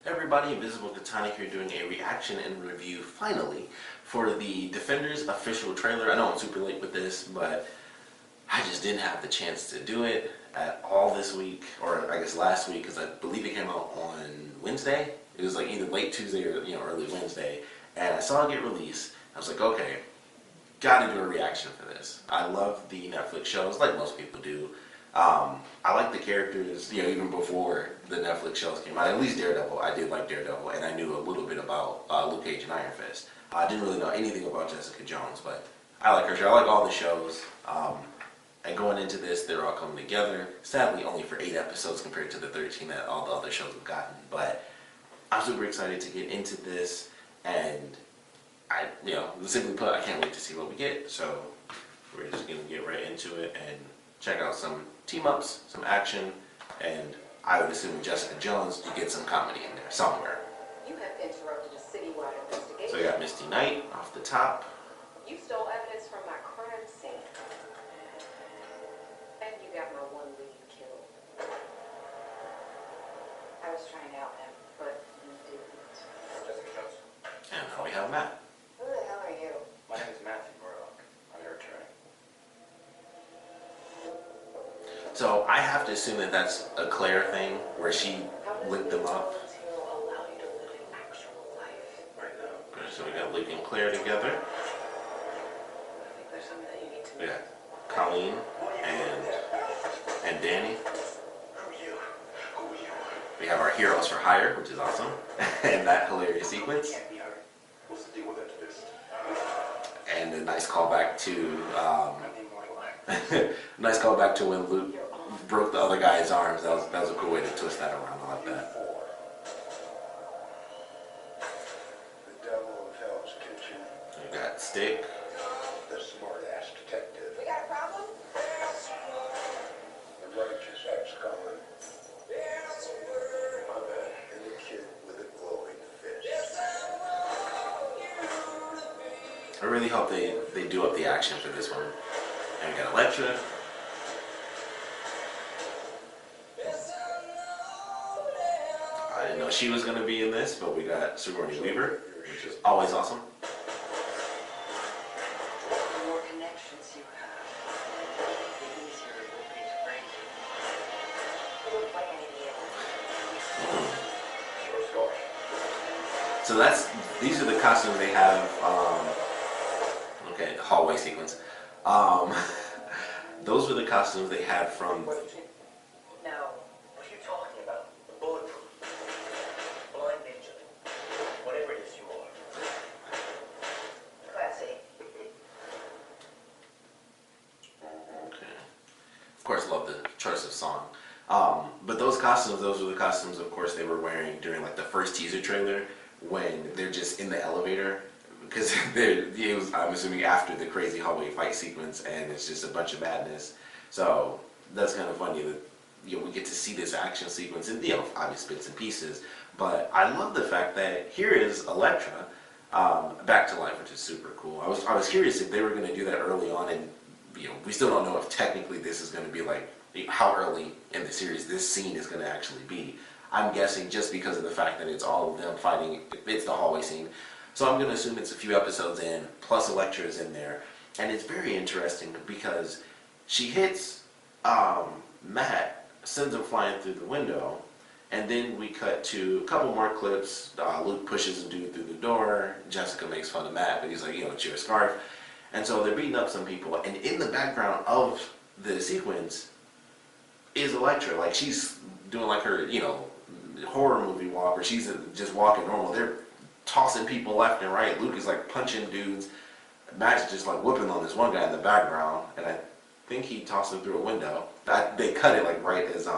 Hey everybody, Invisiblekatana here doing a reaction and review, finally, for the Defenders official trailer. I know I'm super late with this, but I just didn't have the chance to do it at all this week, or I guess last week, because I believe it came out on Wednesday. It was like either late Tuesday or early Wednesday, and I saw it get released. I was like, okay, gotta do a reaction for this. I love the Netflix shows, like most people do. I like the characters, even before the Netflix shows came out. At least Daredevil, I did like Daredevil, and I knew a little bit about Luke Cage and Iron Fist. I didn't really know anything about Jessica Jones, but I like her show. I like all the shows. And going into this, they're all coming together. Sadly, only for 8 episodes compared to the 13 that all the other shows have gotten. But I'm super excited to get into this, and simply put, I can't wait to see what we get. So we're just gonna get right into it and check out some team-ups, some action, and I would assume Jessica Jones, you get some comedy in there somewhere. You have interrupted a citywide investigation. So we got Misty Knight off the top. You stole evidence from my crime scene. And you got my one lead killed. I was trying to help him, but you didn't. Jessica Jones. And now we have Matt. Who the hell are you? My name is Matthew Murdoch. I'm your attorney. So I have to assume that that's a Claire thing, where she linked them up. Allow you to live an actual life. Right now. So we got Luke and Claire together. I think there's something that you need to We know. got Colleen and Danny. Who are you? Who are you? We have our heroes for hire, which is awesome, and that hilarious sequence. Can't be hurt. What's the deal with that twist? And a nice callback to My name like nice callback to when Luke broke the other guy's arms. That was a cool way to twist that around. I like that. The devil of Hell's Kitchen. We got Stick. The smart-ass detective. We got a problem? The righteous ex-con. My bad. And the kid with a glowing fist. I really hope they do up the action for this one. And we got Elektra. I didn't know she was going to be in this, but we got Sigourney Weaver, which is always awesome. The more connections you have, the easier it will be to break you. You look like an idiot. Short story. So these are the costumes they have. Okay, hallway sequence. Those were the costumes they had from. No. What are you talking about? Bulletproof. Blind ninja. Whatever it is you are. Classy. Okay. Of course, love the choice of song. But those were the costumes, of course, they were wearing during like the first teaser trailer when they're just in the elevator. Because I'm assuming after the crazy hallway fight sequence, and it's just a bunch of madness. So that's kind of funny that we get to see this action sequence in obvious bits and pieces. But I love the fact that here is Elektra back to life, which is super cool. I was curious if they were going to do that early on, and we still don't know if technically this is going to be like how early in the series this scene is going to actually be. I'm guessing just because of the fact that it's all of them fighting. It's the hallway scene. So I'm going to assume it's a few episodes in, plus Elektra is in there. And it's very interesting because she hits Matt, sends him flying through the window, and then we cut to a couple more clips. Luke pushes a dude through the door. Jessica makes fun of Matt, but he's like, it's your scarf. And so they're beating up some people. And in the background of the sequence is Elektra. Like, she's doing like her, horror movie walk, where she's just walking normal. They're tossing people left and right. Luke is like punching dudes. Matt's just like whooping on this one guy in the background, and I think he tossed him through a window. They cut it like right as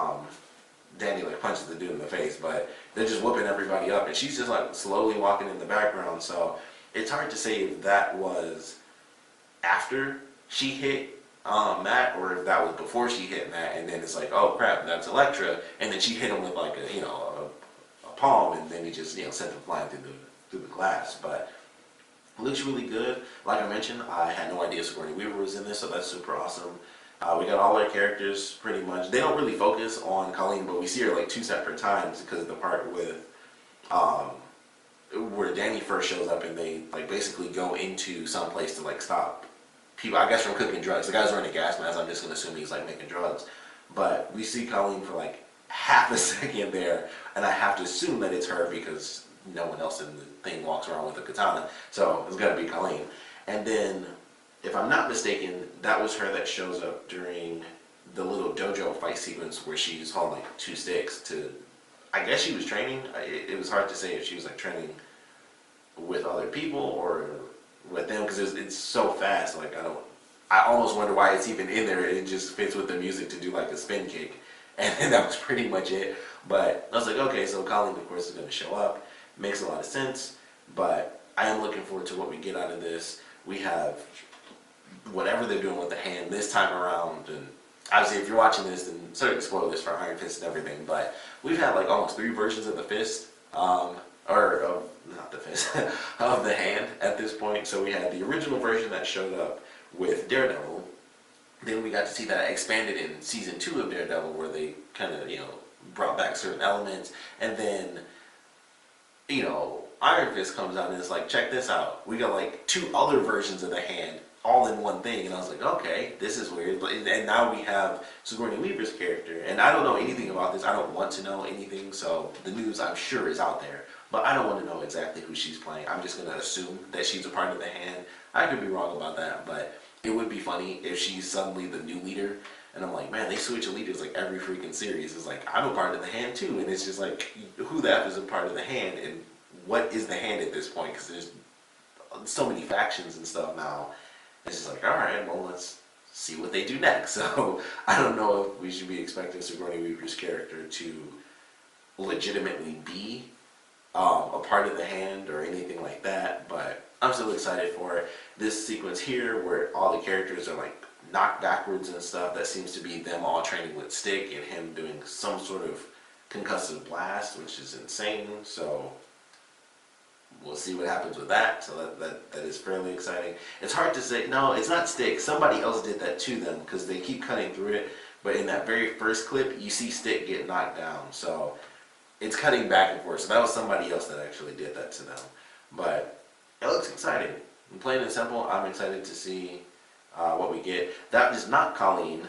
Danny like punches the dude in the face, but they're just whooping everybody up, and she's just like slowly walking in the background. So it's hard to say if that was after she hit Matt, or if that was before she hit Matt, and then it's like, oh crap, that's Elektra, and then she hit him with like a palm, and then he just sent him flying through the glass. But it looks really good. Like I mentioned, I had no idea Sigourney Weaver was in this, so that's super awesome. We got all our characters pretty much. They don't really focus on Colleen, but we see her like 2 separate times because of the part with first shows up and they like basically go into some place to like stop people, I guess, from cooking drugs. The guy's wearing a gas mask. I'm just gonna assume he's like making drugs. But we see Colleen for like half a second there, and I have to assume that it's her because no one else in the thing walks around with a katana. So it's gotta be Colleen. And then, if I'm not mistaken, that was her that shows up during the little dojo fight sequence where she's holding like 2 sticks to. I guess she was training. It was hard to say if she was like training with other people or with them because it's so fast. Like I almost wonder why it's even in there. It just fits with the music to do like a spin kick, and that was pretty much it. But I was like, okay, so Colleen of course is going to show up. Makes a lot of sense. But I am looking forward to what we get out of this. We have whatever they're doing with the hand this time around, and obviously if you're watching this, then sorry to spoil this for Iron Fist and everything, but we've had like almost 3 versions of the fist, or of, not the fist, of the hand at this point. So we had the original version that showed up with Daredevil. Then we got to see that expanded in season 2 of Daredevil, where they kind of, brought back certain elements. And then, Iron Fist comes out and it's like, check this out. We got like 2 other versions of the hand all in one thing. And I was like, okay, this is weird. And now we have Sigourney Weaver's character. And I don't know anything about this. I don't want to know anything. So the news, I'm sure, is out there. But I don't want to know exactly who she's playing. I'm just going to assume that she's a part of the hand. I could be wrong about that, but it would be funny if she's suddenly the new leader. And I'm like, man, they switch leaders like every freaking series. It's like, I'm a part of the hand too. And it's just like, who the F is a part of the hand? And what is the hand at this point? Because there's so many factions and stuff now. It's just like, all right, well, let's see what they do next. So I don't know if we should be expecting Sigourney Weaver's character to legitimately be a part of the hand or anything like that, but I'm still excited for it. This sequence here where all the characters are like knocked backwards and stuff, that seems to be them all training with stick and him doing some sort of concussive blast, which is insane. So we'll see what happens with that. So that is fairly exciting. It's hard to say. No, it's not Stick. Somebody else did that to them because they keep cutting through it. But in that very first clip, you see Stick get knocked down. So it's cutting back and forth. So that was somebody else that actually did that to them. But it looks exciting. And plain and simple, I'm excited to see what we get. That is not Colleen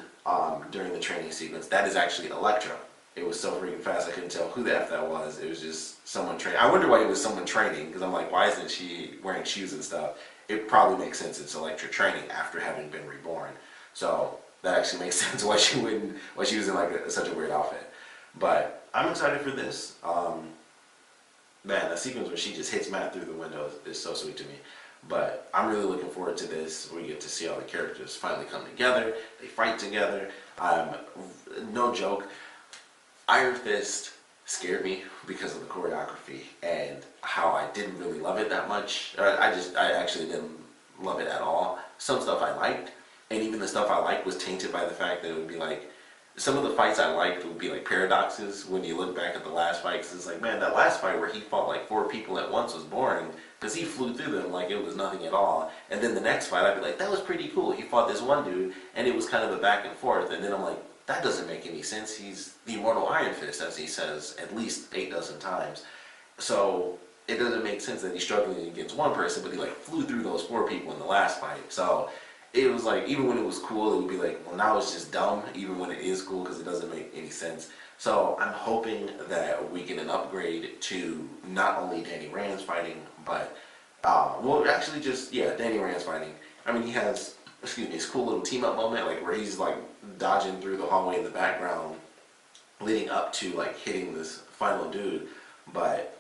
during the training sequence. That is actually Elektra. It was so freaking fast I couldn't tell who the F that was. It was just someone training. I wonder why it was someone training, because I'm like, why isn't she wearing shoes and stuff? It probably makes sense. It's Elektra training after having been reborn. So that actually makes sense why she was in like such a weird outfit. But I'm excited for this. Man, that sequence where she just hits Matt through the window is so sweet to me. But I'm really looking forward to this. We get to see all the characters finally come together. They fight together. No joke, Iron Fist scared me because of the choreography and how I didn't really love it that much. I actually didn't love it at all. Some stuff I liked, and even the stuff I liked was tainted by the fact that it would be like, some of the fights I liked would be like paradoxes when you look back at the last fight, because it's like, man, that last fight where he fought like 4 people at once was boring because he flew through them like it was nothing at all. And then the next fight I'd be like, that was pretty cool. He fought this one dude and it was kind of a back and forth. And then I'm like, that doesn't make any sense. He's the immortal Iron Fist, as he says at least 8 dozen times. So it doesn't make sense that he's struggling against one person, but he like flew through those 4 people in the last fight. So it was like, even when it was cool, it would be like, well, now it's just dumb, even when it is cool, because it doesn't make any sense. So I'm hoping that we get an upgrade to not only Danny Rand's fighting, but, well, actually just, yeah, Danny Rand's fighting. I mean, he has, his cool little team-up moment, like, where he's, like, dodging through the hallway in the background, leading up to, like, hitting this final dude. But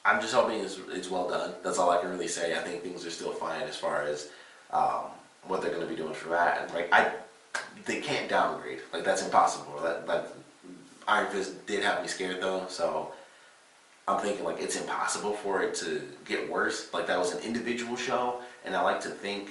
I'm just hoping it's well done. That's all I can really say. I think things are still fine as far as what they're going to be doing for that. And like, they can't downgrade. Like, that's impossible. That Iron Fist did have me scared though, so I'm thinking like it's impossible for it to get worse. Like, that was an individual show, and I like to think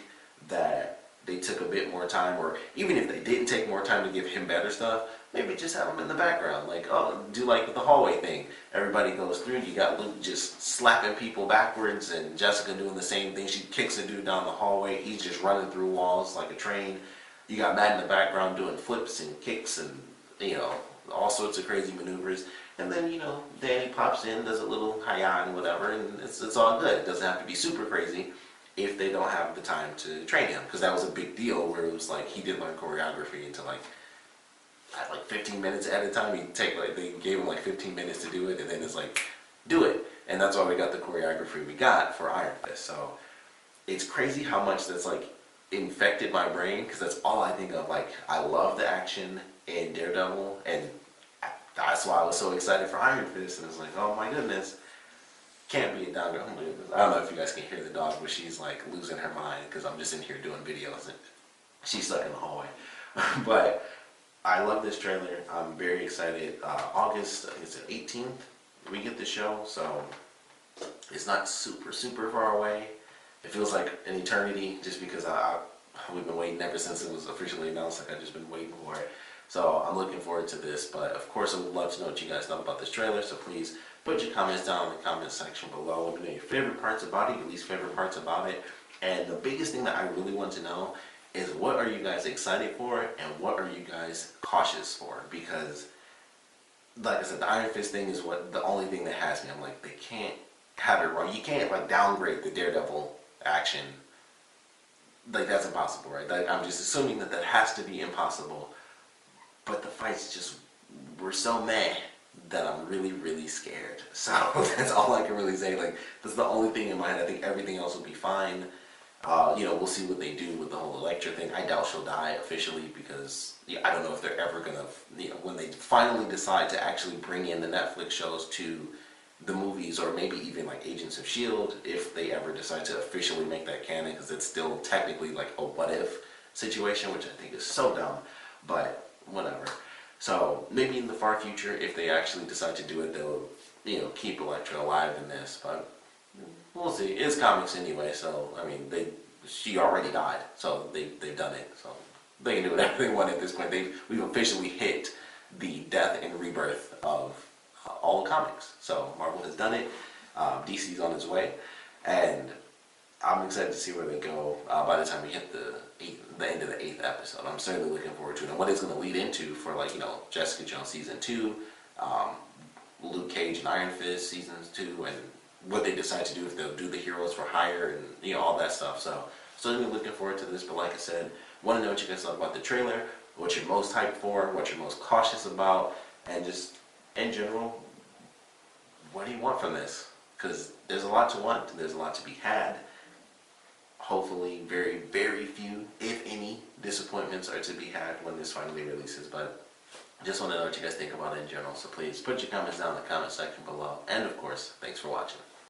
that they took a bit more time, or even if they didn't take more time to give him better stuff, maybe just have him in the background. Like, oh, do like with the hallway thing. Everybody goes through, you got Luke just slapping people backwards, and Jessica doing the same thing. She kicks a dude down the hallway. He's just running through walls like a train. You got Matt in the background doing flips and kicks and, all sorts of crazy maneuvers. And then, you know, Danny pops in, does a little hi-ya and whatever, and it's all good. It doesn't have to be super crazy if they don't have the time to train him. Because that was a big deal where it was like he did learn choreography into like, at like 15 minutes at a time. He'd take like, they gave him like 15 minutes to do it, and then it's like, do it. And that's why we got the choreography we got for Iron Fist. So it's crazy how much that's like infected my brain, because that's all I think of. Like, I love the action in Daredevil, and that's why I was so excited for Iron Fist. And it's like, oh my goodness, can't be a downgrade. Oh my goodness. I don't know if you guys can hear the dog, but she's like losing her mind because I'm just in here doing videos and she's stuck in the hallway. But I love this trailer. I'm very excited. August, is it 18th? We get the show, so it's not super far away. It feels like an eternity just because we've been waiting ever since it was officially announced. Like, I've just been waiting for it. So I'm looking forward to this, but of course I would love to know what you guys thought about this trailer, so please put your comments down in the comment section below. Let me know your favorite parts about it, your least favorite parts about it, and the biggest thing that I really want to know is, what are you guys excited for and what are you guys cautious for? Because, like I said, the Iron Fist thing is the only thing that has me. I'm like, they can't have it wrong. You can't like downgrade the Daredevil action. Like, that's impossible, right? Like, I'm just assuming that has to be impossible. But the fights just were so meh that I'm really scared. So that's all I can really say. Like, that's the only thing in my head. I think everything else will be fine. You know, we'll see what they do with the whole Elektra thing. I doubt she'll die officially because I don't know if they're ever gonna, you know, when they finally decide to actually bring in the Netflix shows to the movies, or maybe even like Agents of S.H.I.E.L.D., if they ever decide to officially make that canon, because it's still technically like a what if situation, which I think is so dumb, but whatever. So maybe in the far future, if they actually decide to do it, they'll, you know, keep Elektra alive in this, but we'll see. It's comics anyway, so I mean, she already died, so they've done it, so they can do whatever they want at this point. We've officially hit the death and rebirth of all the comics. So Marvel has done it. DC's on its way, and I'm excited to see where they go by the time we hit the end of the 8th episode. I'm certainly looking forward to it, and what it's going to lead into for, like, you know, Jessica Jones season 2, Luke Cage and Iron Fist seasons 2, and what they decide to do, if they'll do the Heroes for Hire and, you know, all that stuff. So certainly looking forward to this. But like I said, want to know what you guys thought about the trailer, what you're most hyped for, what you're most cautious about, and just in general, what do you want from this? Because there's a lot to want, there's a lot to be had. Hopefully very few, if any, disappointments are to be had when this finally releases. But just want to know what you guys think about it in general. So please put your comments down in the comment section below. And of course, thanks for watching.